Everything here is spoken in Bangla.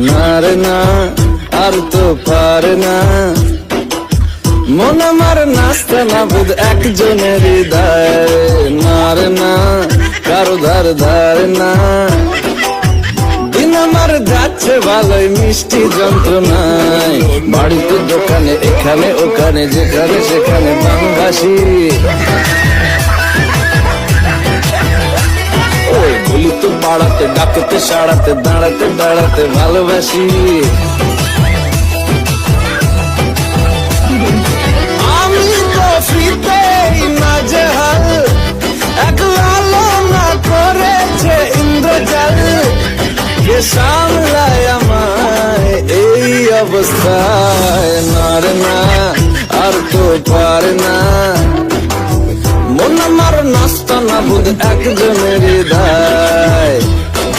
না রে না, আর তো পারে না, মন আমার নাচতে না বুধ একজনের হৃদয়। না রে না, কারো ধার ধার না, দিন আমার যাচ্ছে ভালোই মিষ্টি যন্ত্রণায়। বাড়িতে দোকানে এখানে ওখানে যেখানে সেখানে বাংলাদেশি, ওই বলি তো পাড়াতে ডাকতে সাড়াতে দাঁড়াতে দাঁড়াতে ভালোবাসি। আমি তো ফ্রিতেই নাজেহাল, এক লালনা করেছে ইন্দ্রজাল, কে সামলায় আমায় এই অবস্থায়। না রে না, আর তো পারে না, মন আমার নাস্তা না বুধ একজনের হৃদয়।